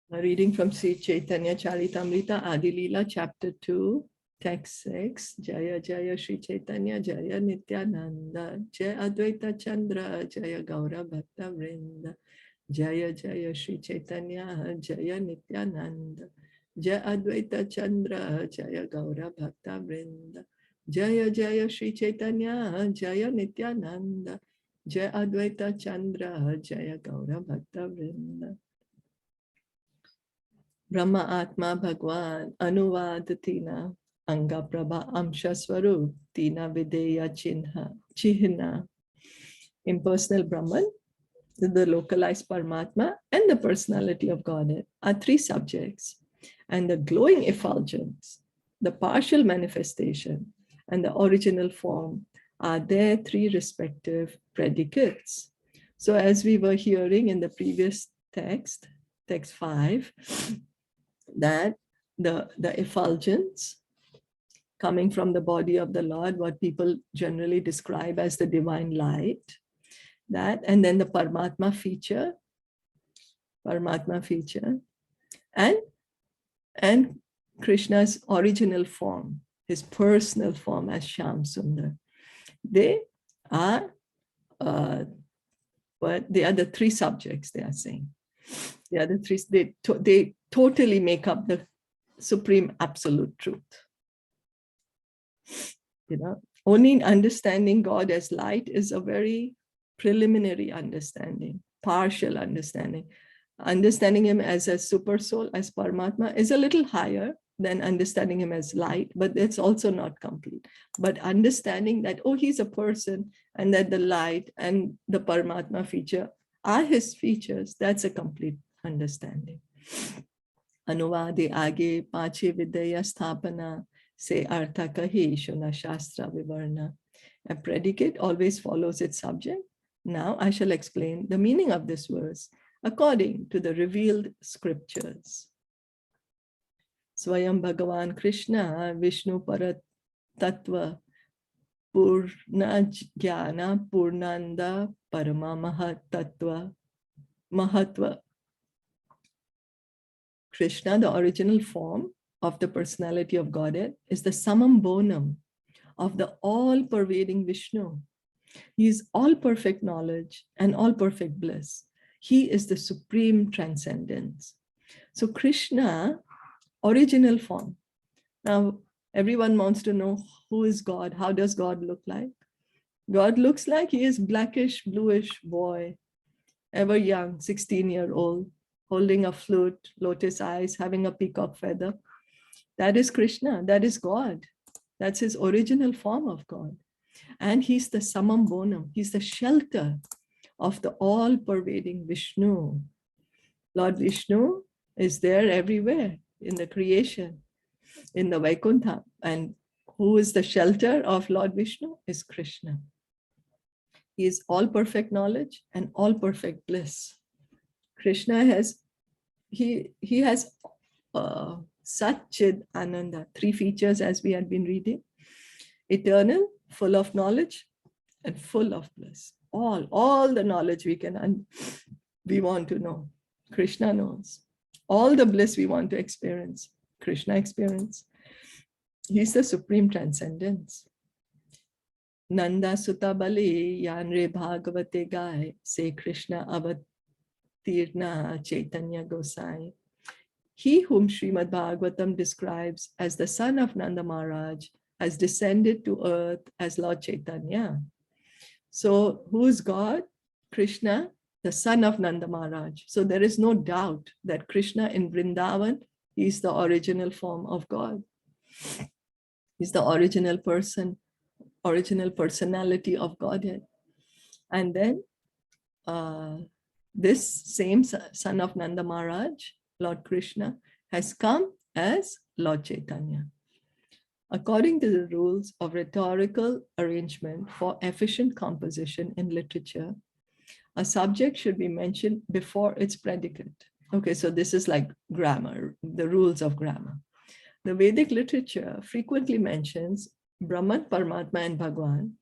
A reading from Sri Caitanya Caritamrita, Adi-Lila, Chapter 2, Text 6. Jaya Jaya Sri Chaitanya Jaya Nityananda, Jaya Advaita Chandra, Jaya Gaura Bhakta Vrinda, Jaya Jaya Sri Chaitanya Jaya Nityananda, Jaya Advaita Chandra, Jaya Gaura Bhakta Vrinda, Jaya Jaya Sri Chaitanya Jaya Nityananda, Jaya Advaita Chandra, Jaya Gaura Bhakta Vrinda. Brahma Atma Bhagwan Anuvadatina Anga Prabha Amsha Swarup Tina Videya Chihna. Impersonal Brahman, the localized Paramatma, and the personality of Godhead are three subjects, and the glowing effulgence, the partial manifestation, and the original form are their three respective predicates. So as we were hearing in the previous text, text 5, that the effulgence coming from the body of the Lord, what people generally describe as the divine light, that, and then the Paramatma feature, and Krishna's original form, his personal form as Shyam Sundar. They are the three subjects, they are saying. The other three, they totally make up the supreme absolute truth. You know, only understanding God as light is a very preliminary understanding, partial understanding. Understanding him as a super soul, as Paramatma, is a little higher than understanding him as light, but it's also not complete. But understanding that, oh, he's a person, and that the light and the Paramatma feature are his features, that's a complete understanding. Anuvadi age pache vidya sthapana se artha kahi shuna shastra vivarna. A predicate always follows its subject. Now I shall explain the meaning of this verse according to the revealed scriptures. Swayam Bhagavan Krishna Vishnu Parat Tattva Purna Jnana Purnanda Parama Mahatva. Krishna, the original form of the personality of Godhead, is the summum bonum of the all-pervading Vishnu. He is all perfect knowledge and all perfect bliss. He is the supreme transcendence. So Krishna, original form. Now, everyone wants to know who is God? How does God look like? God looks like he is blackish, bluish boy, ever young, 16-year-old, holding a flute, lotus eyes, having a peacock feather. That is Krishna, that is God. That's his original form of God. And he's the summum bonum, he's the shelter of the all-pervading Vishnu. Lord Vishnu is there everywhere in the creation, in the Vaikuntha. And who is the shelter of Lord Vishnu? Is Krishna. He is all perfect knowledge and all perfect bliss. Krishna has, he has Satchid Ananda, three features as we had been reading. Eternal, full of knowledge, and full of bliss. All the knowledge we want to know, Krishna knows. All the bliss we want to experience, Krishna experience. He's the supreme transcendence. Nanda Sutta Bali Yanre Bhagavate Gai Se Krishna Avatirna Chaitanya Gosai. He whom Srimad Bhagavatam describes as the son of Nanda Maharaj has descended to earth as Lord Chaitanya. So who is God? Krishna, the son of Nanda Maharaj. So there is no doubt that Krishna in Vrindavan is the original form of God. He's the original person, original personality of Godhead. And then this same son of Nanda Maharaj, Lord Krishna, has come as Lord Chaitanya. According to the rules of rhetorical arrangement for efficient composition in literature, a subject should be mentioned before its predicate. Okay, so this is like grammar, the rules of grammar. The Vedic literature frequently mentions Brahman, Paramatma, and Bhagwan,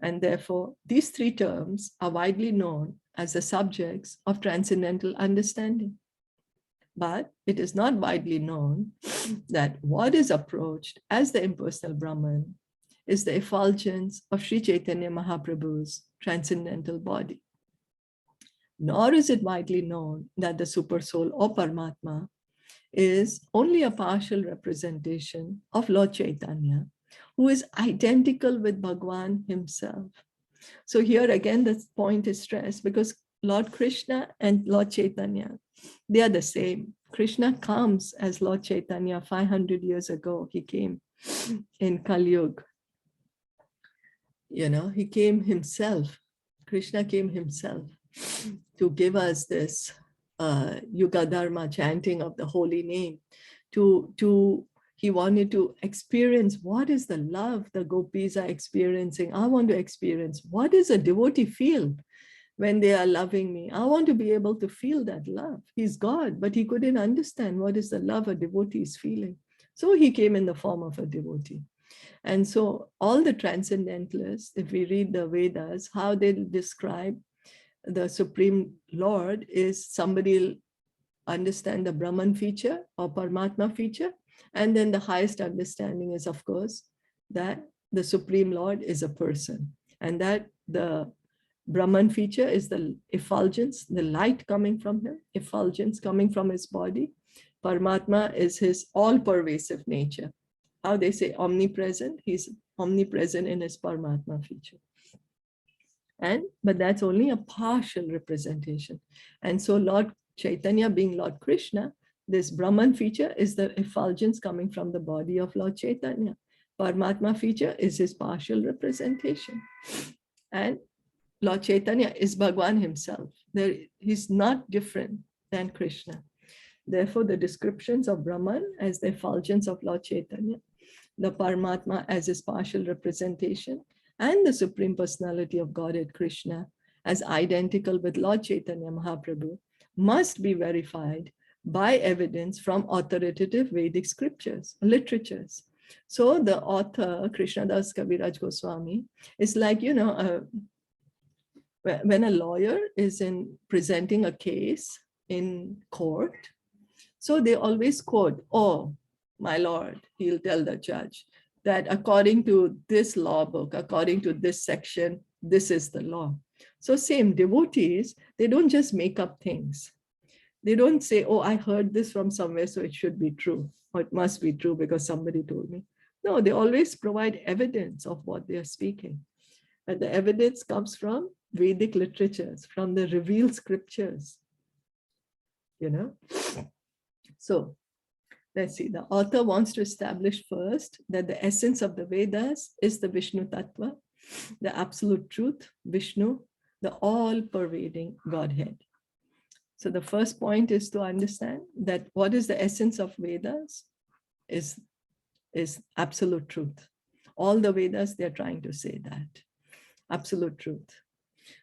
and therefore these three terms are widely known as the subjects of transcendental understanding. But it is not widely known that what is approached as the impersonal Brahman is the effulgence of Sri Chaitanya Mahaprabhu's transcendental body. Nor is it widely known that the Supersoul or Paramatma is only a partial representation of Lord Chaitanya, who is identical with Bhagwan himself. So here again, the point is stressed because Lord Krishna and Lord Chaitanya, they are the same. Krishna comes as Lord Chaitanya 500 years ago. He came in Kali Yuga. He came himself. Krishna came himself to give us this Yuga Dharma chanting of the holy name. He wanted to experience what is the love the gopis are experiencing. I want to experience what does a devotee feel when they are loving me. I want to be able to feel that love. He's God, but he couldn't understand what is the love a devotee is feeling. So he came in the form of a devotee. And so all the transcendentalists, if we read the Vedas, how they describe the Supreme Lord is somebody will understand the Brahman feature or Paramatma feature. And then the highest understanding is, of course, that the Supreme Lord is a person, and that the Brahman feature is the effulgence, the light coming from him, effulgence coming from his body. Paramatma is his all-pervasive nature. How they say omnipresent, he's omnipresent in his Paramatma feature. But that's only a partial representation. And so Lord Chaitanya being Lord Krishna, this Brahman feature is the effulgence coming from the body of Lord Chaitanya. Paramatma feature is his partial representation. And Lord Chaitanya is Bhagwan himself. He's not different than Krishna. Therefore, the descriptions of Brahman as the effulgence of Lord Chaitanya, the Paramatma as his partial representation, and the Supreme Personality of Godhead Krishna as identical with Lord Chaitanya Mahaprabhu must be verified by evidence from authoritative Vedic scriptures, literatures. So the author, Krishnadas Kaviraj Goswami, is like, when a lawyer is presenting a case in court, so they always quote, "Oh, my lord," he'll tell the judge, that according to this law book, according to this section, this is the law. So same, devotees, they don't just make up things. They don't say, "Oh, I heard this from somewhere, so it should be true," or "it must be true because somebody told me." No, they always provide evidence of what they are speaking. And the evidence comes from Vedic literatures, from the revealed scriptures. So let's see, the author wants to establish first that the essence of the Vedas is the Vishnu Tattva, the absolute truth, Vishnu, the all-pervading Godhead. So the first point is to understand that what is the essence of Vedas is absolute truth. All the Vedas, they're trying to say that. Absolute truth.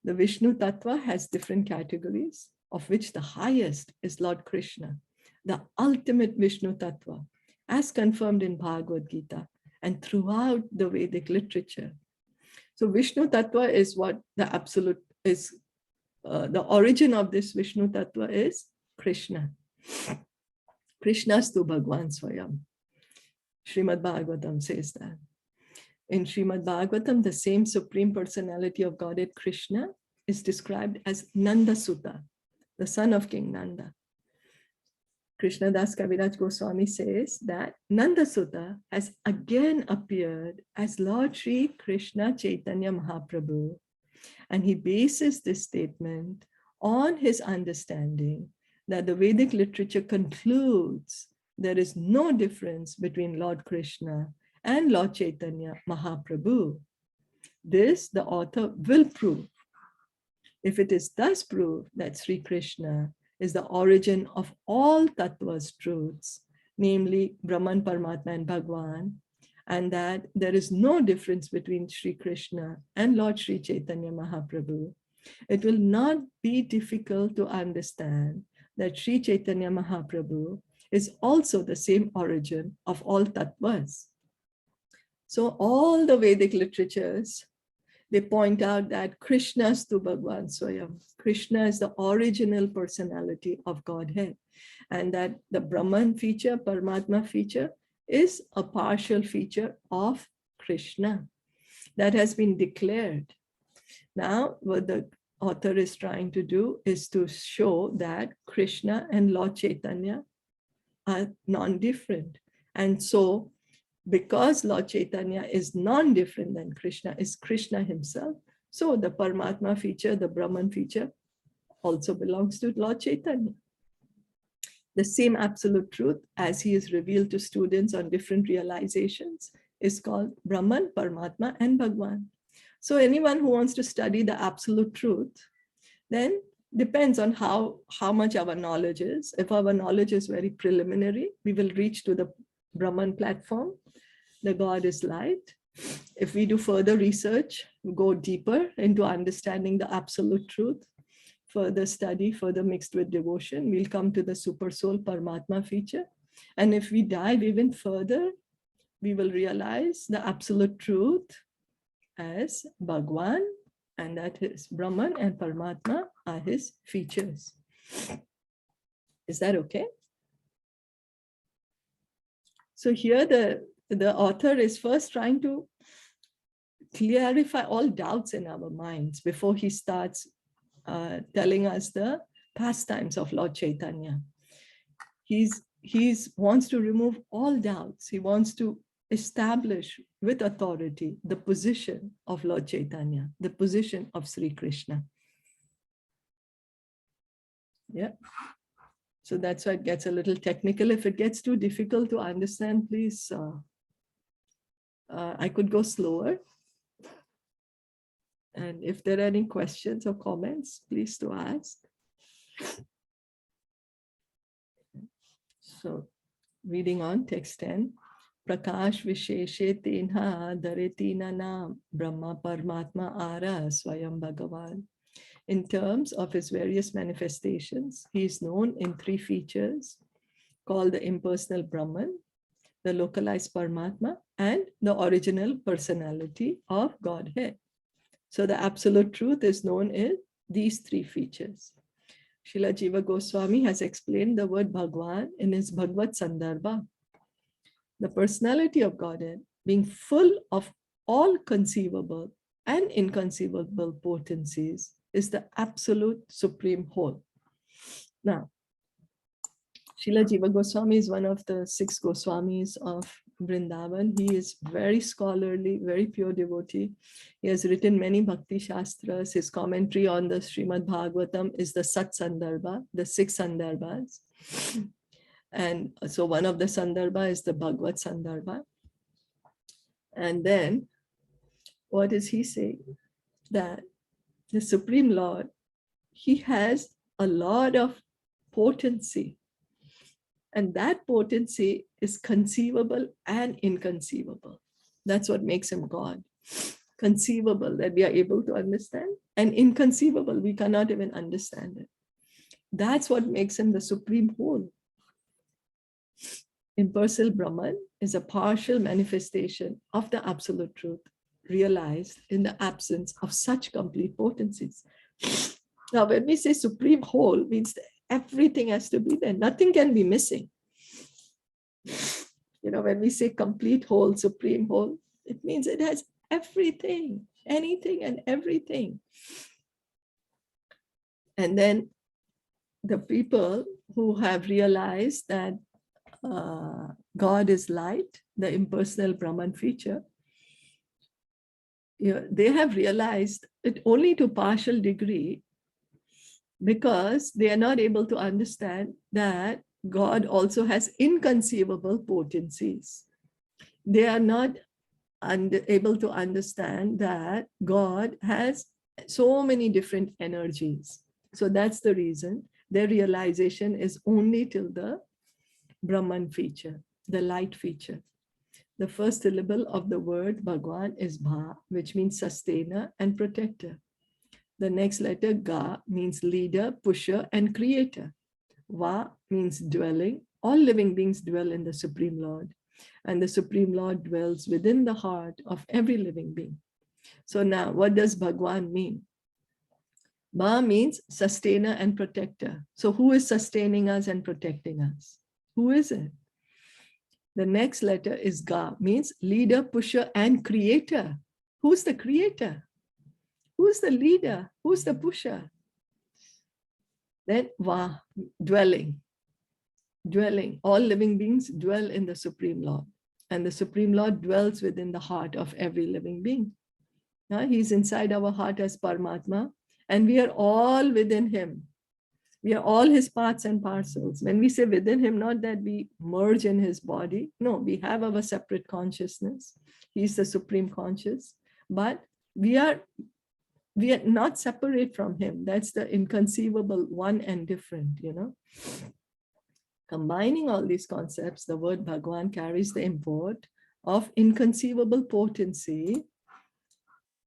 The Vishnu Tattva has different categories, of which the highest is Lord Krishna, the ultimate Vishnu Tattva, as confirmed in Bhagavad Gita and throughout the Vedic literature. So Vishnu Tattva is what the absolute is. The origin of this Vishnu Tattva is Krishna. Krishnastu Bhagwan Swayam. Srimad Bhagavatam says that. In Srimad Bhagavatam, the same Supreme Personality of Godhead Krishna is described as Nanda Sutta, the son of King Nanda. Krishnadas Kaviraj Goswami says that Nanda Sutta has again appeared as Lord Sri Krishna Chaitanya Mahaprabhu, and he bases this statement on his understanding that the Vedic literature concludes there is no difference between Lord Krishna and Lord Chaitanya Mahaprabhu. This the author will prove. If it is thus proved that Sri Krishna is the origin of all Tattva's truths, namely Brahman, Paramatma, and Bhagwan, and that there is no difference between Sri Krishna and Lord Sri Chaitanya Mahaprabhu, it will not be difficult to understand that Sri Chaitanya Mahaprabhu is also the same origin of all Tattvas. So all the Vedic literatures, they point out that Krishna's tu Bhagwan Swayam. Krishna is the original personality of Godhead, and that the Brahman feature, Paramatma feature, is a partial feature of Krishna that has been declared. Now, what the author is trying to do is to show that Krishna and Lord Chaitanya are non-different. And so, because Lord Chaitanya is non-different than Krishna, is Krishna himself, so the Paramatma feature, the Brahman feature, also belongs to Lord Chaitanya. The same absolute truth as he is revealed to students on different realizations is called Brahman, Paramatma, and Bhagwan. So anyone who wants to study the absolute truth, then depends on how much our knowledge is. If our knowledge is very preliminary, we will reach to the Brahman platform. The God is light. If we do further research, go deeper into understanding the absolute truth, further study, further mixed with devotion, we'll come to the super soul Paramatma feature. And if we dive even further, we will realize the absolute truth as Bhagwan, and that his Brahman and Paramatma are his features. Is that okay? So here the author is first trying to clarify all doubts in our minds before he starts telling us the pastimes of Lord Chaitanya. He wants to remove all doubts. He wants to establish with authority the position of Lord Chaitanya, the position of Sri Krishna. Yeah. So that's why it gets a little technical. If it gets too difficult to understand, please, I could go slower. And if there are any questions or comments, please to ask. So reading on text 10. Prakash Visheshe Tenha Dharetina Nam Brahma Paramatma Ara Swayam Bhagavan. In terms of his various manifestations, he is known in three features called the impersonal Brahman, the localized Paramatma, and the original personality of Godhead. So the absolute truth is known in these three features. Srila Jiva Goswami has explained the word Bhagwan in his Bhagavad Sandarbha. The personality of Godhead being full of all conceivable and inconceivable potencies is the absolute supreme whole. Now, Srila Jiva Goswami is one of the 6 Goswamis of Vrindavan. He is very scholarly, very pure devotee. He has written many Bhakti Shastras. His commentary on the Srimad Bhagavatam is the Sat Sandarbha, the 6 Sandarbhas. And so one of the Sandarbha is the Bhagavad Sandarbha. And then what is he saying? That the Supreme Lord, he has a lot of potency. And that potency is conceivable and inconceivable. That's what makes him God. Conceivable, that we are able to understand, and inconceivable, we cannot even understand it. That's what makes him the supreme whole. Impersonal Brahman is a partial manifestation of the absolute truth, realized in the absence of such complete potencies. Now, when we say supreme whole, means that everything has to be there. Nothing can be missing. You know, when we say complete whole, supreme whole, it means it has everything, anything and everything. And then the people who have realized that God is light, the impersonal Brahman feature, they have realized it only to partial degree, because they are not able to understand that God also has inconceivable potencies. They are not able to understand that God has so many different energies. So that's the reason their realization is only till the Brahman feature, the light feature. The first syllable of the word Bhagwan is Bha, which means sustainer and protector. The next letter, Ga, means leader, pusher, and creator. Va means dwelling. All living beings dwell in the Supreme Lord, and the Supreme Lord dwells within the heart of every living being. So now, what does Bhagwan mean? Ba means sustainer and protector. So who is sustaining us and protecting us? Who is it? The next letter is Ga, means leader, pusher, and creator. Who's the creator? Who's the leader? Who's the pusher? Then Va, dwelling. Dwelling. All living beings dwell in the Supreme Lord. And the Supreme Lord dwells within the heart of every living being. He's inside our heart as Paramatma, and we are all within him. We are all his parts and parcels. When we say within him, not that we merge in his body. No, we have our separate consciousness. He's the supreme conscious, but we are not separate from him. That's the inconceivable one and different, Combining all these concepts, the word Bhagwan carries the import of inconceivable potency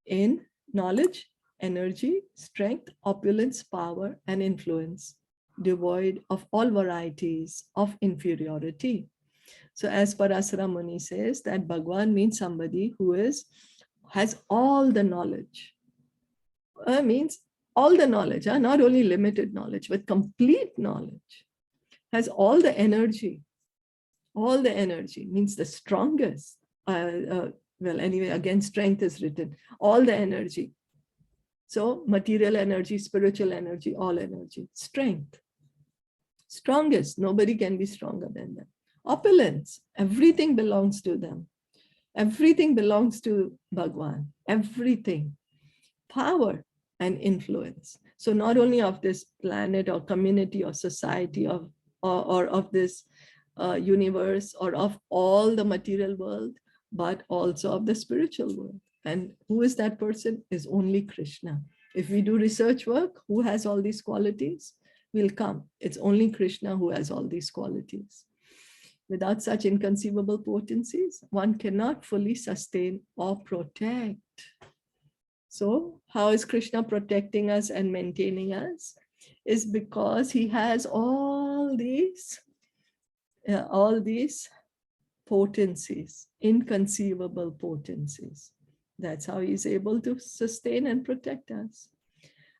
in knowledge, energy, strength, opulence, power, and influence, devoid of all varieties of inferiority. So as Parasara Muni says, that Bhagwan means somebody who has all the knowledge. Means all the knowledge, not only limited knowledge, but complete knowledge. Has all the energy. All the energy means the strongest. Well, anyway, again, strength is written. All the energy. So material energy, spiritual energy, all energy. Strength. Strongest. Nobody can be stronger than them. Opulence. Everything belongs to them. Everything belongs to Bhagwan. Everything. Power and influence. So not only of this planet or community or society or of this universe or of all the material world, but also of the spiritual world. And who is that person? Is only Krishna. If we do research work, who has all these qualities? Will come. It's only Krishna who has all these qualities. Without such inconceivable potencies, one cannot fully sustain or protect. So how is Krishna protecting us and maintaining us? Is because he has all these potencies, inconceivable potencies. That's how he's able to sustain and protect us.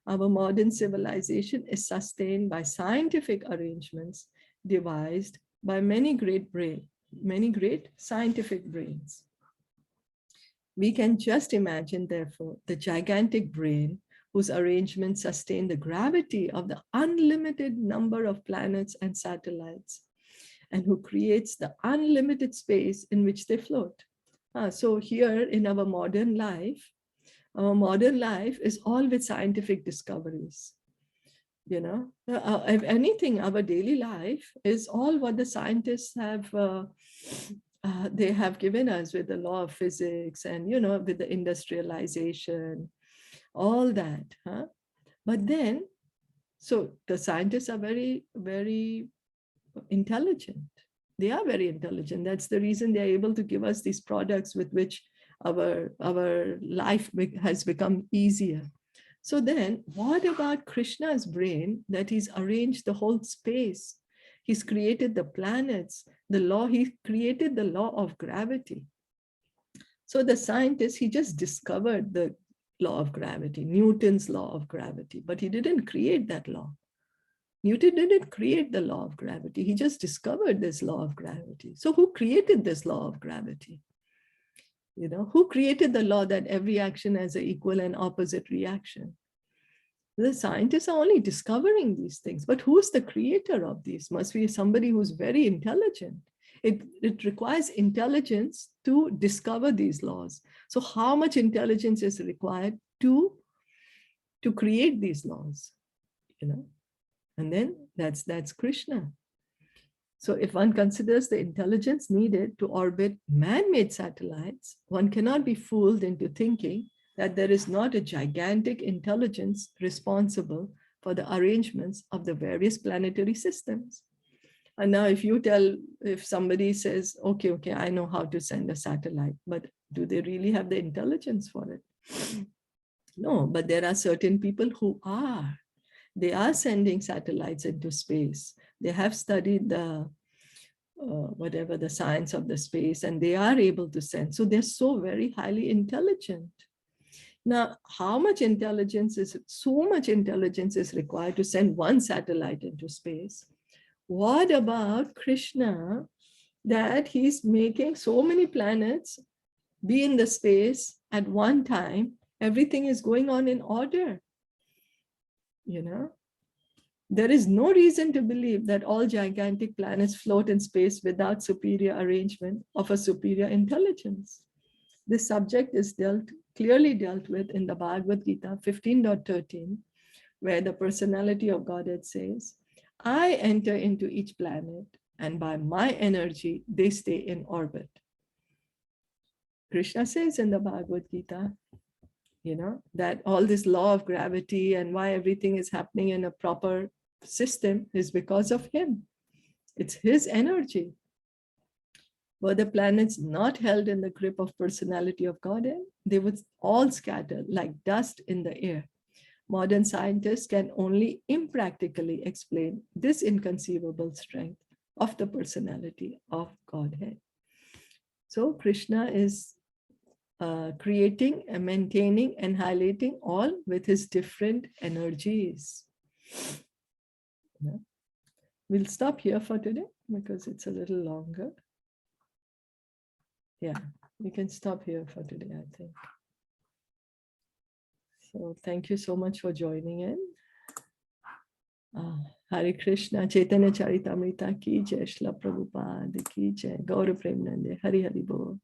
Our modern civilization is sustained by scientific arrangements devised by many great scientific brains. We can just imagine, therefore, the gigantic brain whose arrangements sustain the gravity of the unlimited number of planets and satellites, and who creates the unlimited space in which they float. So here in our modern life is all with scientific discoveries. If anything, our daily life is all what the scientists have they have given us with the law of physics and, with the industrialization, all that. But then, so the scientists are very, very intelligent. They are very intelligent. That's the reason they're able to give us these products with which our life has become easier. So then, what about Krishna's brain that he's arranged the whole space? He's created the planets, he created the law of gravity. So the scientist, he just discovered the law of gravity, Newton's law of gravity, but he didn't create that law. Newton didn't create the law of gravity. He just discovered this law of gravity. So who created this law of gravity? Who created the law that every action has an equal and opposite reaction? The scientists are only discovering these things, but who's the creator of these? Must be somebody who's very intelligent. It requires intelligence to discover these laws. So how much intelligence is required to create these laws? And then that's Krishna. So if one considers the intelligence needed to orbit man-made satellites, one cannot be fooled into thinking that there is not a gigantic intelligence responsible for the arrangements of the various planetary systems. And now if somebody says, okay, I know how to send a satellite, but do they really have the intelligence for it? No, but there are certain people who are. They are sending satellites into space. They have studied the science of the space, and they are able to send. So they're so very highly intelligent. Now, how much intelligence is, so much intelligence is required to send one satellite into space. What about Krishna, that he's making so many planets be in the space at one time? Everything is going on in order. You know, there is no reason to believe that all gigantic planets float in space without superior arrangement of a superior intelligence. This subject is clearly dealt with in the Bhagavad Gita 15.13, where the personality of Godhead says, I enter into each planet, and by my energy, they stay in orbit. Krishna says in the Bhagavad Gita, that all this law of gravity and why everything is happening in a proper system is because of him. It's his energy. Were the planets not held in the grip of personality of Godhead, they would all scatter like dust in the air. Modern scientists can only impractically explain this inconceivable strength of the personality of Godhead. So Krishna is creating and maintaining and highlighting all with his different energies. We'll stop here for today because it's a little longer. Yeah, we can stop here for today, I think. So thank you so much for joining in. Hare Krishna, Caitanya Caritamrita ki jai, Srila Prabhupada ki jai, Gaura Premanande, Hari Hari Bol.